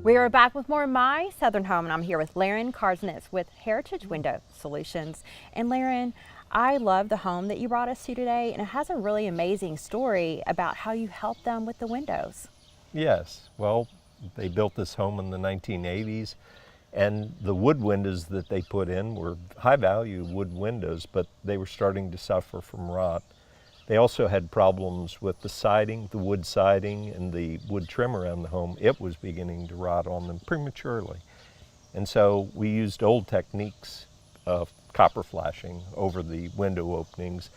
We are back with more of My Southern Home, and I'm here with Laryn with Heritage Window Solutions. And Laryn, I love the home that you brought us to today, and it has a really amazing story about how you helped them with the windows. Yes, well, they built this home in the 1980s, and the wood windows that they put in were high-value wood windows, but they were starting to suffer from rot. They also had problems with the siding, the wood siding, and the wood trim around the home. It was beginning to rot on them prematurely. And so we used old techniques of copper flashing over the window openings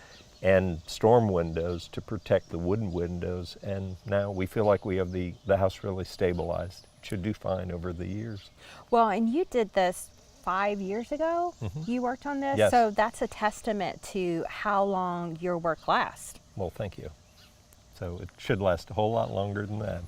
and storm windows to protect the wooden windows. And now we feel like we have the house really stabilized. It should do fine over the years. Well, and you did this 5 years ago. You worked on this. Yes. So that's a testament to how long your work lasts. Well, thank you. So it should last a whole lot longer than that.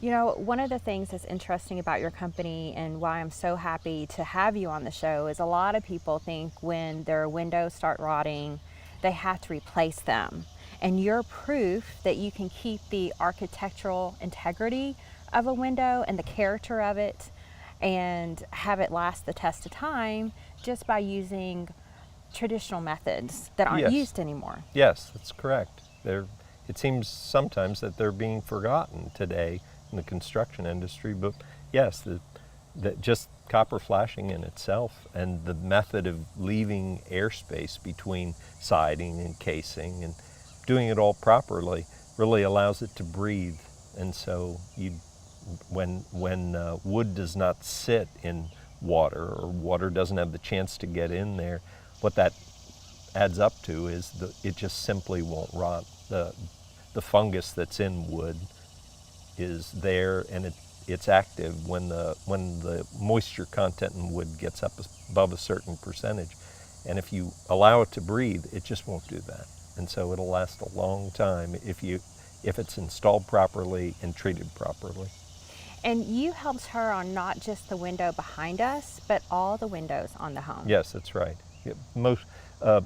You know, one of the things that's interesting about your company and why I'm so happy to have you on the show is a lot of people think when their windows start rotting, they have to replace them. And you're proof that you can keep the architectural integrity of a window and the character of it and have it last the test of time just by using traditional methods that aren't Yes. used anymore. Yes, that's correct. It seems sometimes that they're being forgotten today in the construction industry, but yes, just copper flashing in itself and the method of leaving airspace between siding and casing and doing it all properly really allows it to breathe. And so when wood does not sit in water or water doesn't have the chance to get in there, what that adds up to is it just simply won't rot. The fungus that's in wood is there, and it's active when the moisture content in wood gets up above a certain percentage. And if you allow it to breathe, it just won't do that. And so it'll last a long time if it's installed properly and treated properly. And you helped her on not just the window behind us, but all the windows on the home. Yes, that's right.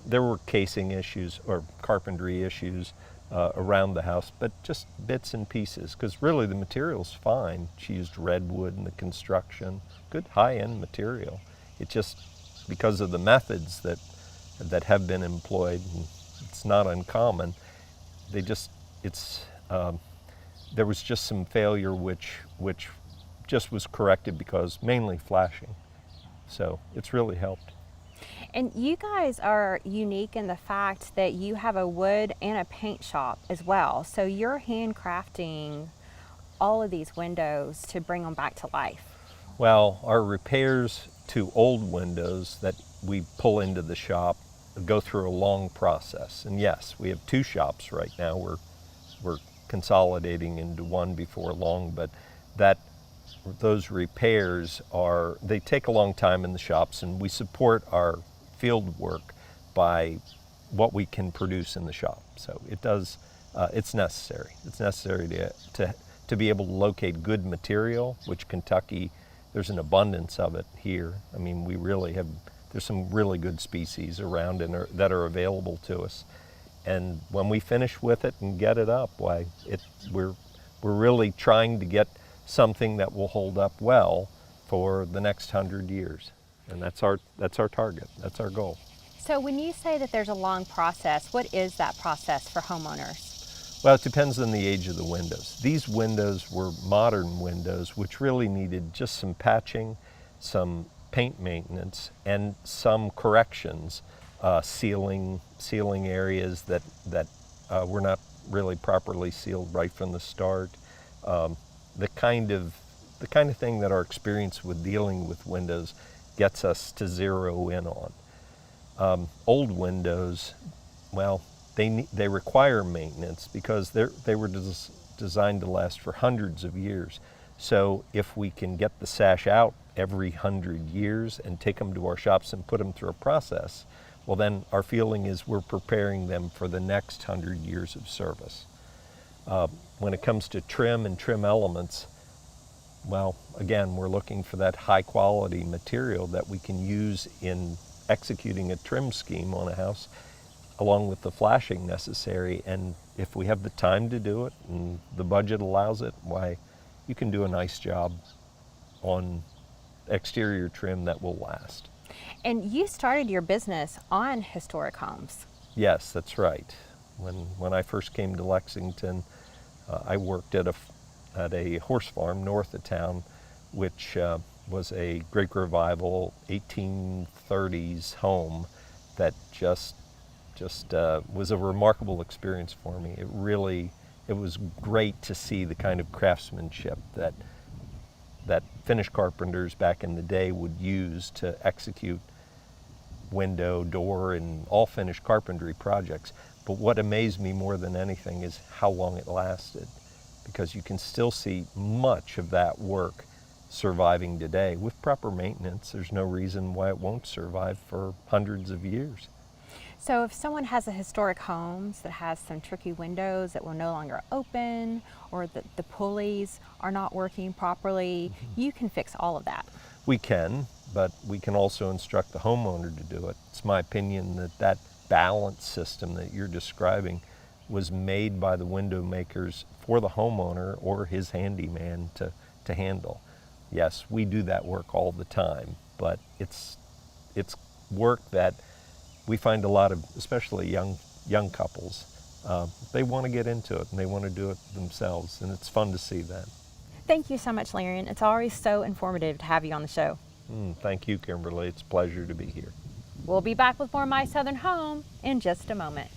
There were casing issues or carpentry issues around the house, but just bits and pieces, because really the material's fine. She used redwood in the construction, good high-end material. It just, because of the methods that have been employed, and it's not uncommon, there was just some failure which just was corrected because mainly flashing. So it's really helped. And you guys are unique in the fact that you have a wood and a paint shop as well. So you're handcrafting all of these windows to bring them back to life. Well, our repairs to old windows that we pull into the shop go through a long process. And yes, we have two shops right now. We're consolidating into one before long, but those repairs they take a long time in the shops, and we support our field work by what we can produce in the shop. So it's necessary. It's necessary to be able to locate good material, which Kentucky, there's an abundance of it here. I mean, there's some really good species around that are available to us. And when we finish with it and get it up, we're really trying to get something that will hold up well for the next 100 years. And that's our target, that's our goal. So when you say that there's a long process, what is that process for homeowners? Well, it depends on the age of the windows. These windows were modern windows which really needed just some patching, some paint maintenance, and some corrections, sealing areas that were not really properly sealed right from the start. The kind of thing that our experience with dealing with windows gets us to zero in on. Old windows, well, they require maintenance because they were designed to last for hundreds of years. So if we can get the sash out every 100 years and take them to our shops and put them through a process, well, then our feeling is we're preparing them for the next 100 years of service. When it comes to trim and trim elements, well, again, we're looking for that high quality material that we can use in executing a trim scheme on a house, along with the flashing necessary. And if we have the time to do it and the budget allows it, why, you can do a nice job on exterior trim that will last. And you started your business on historic homes. Yes, that's right. When I first came to Lexington, I worked at a horse farm north of town, which was a Great Revival 1830s home that just was a remarkable experience for me. It was great to see the kind of craftsmanship that Finnish carpenters back in the day would use to execute window, door, and all finished carpentry projects. But what amazed me more than anything is how long it lasted, because you can still see much of that work surviving today. With proper maintenance, there's no reason why it won't survive for hundreds of years. So if someone has a historic home that has some tricky windows that will no longer open, or the pulleys are not working properly, you can fix all of that. We can, but we can also instruct the homeowner to do it. It's my opinion that balance system that you're describing was made by the window makers for the homeowner or his handyman to handle. Yes, we do that work all the time, but it's work that we find a lot of, especially young couples, they want to get into it and they want to do it themselves, and it's fun to see that. Thank you so much, Laryn. It's always so informative to have you on the show. Thank you, Kimberly. It's a pleasure to be here. We'll be back with more My Southern Home in just a moment.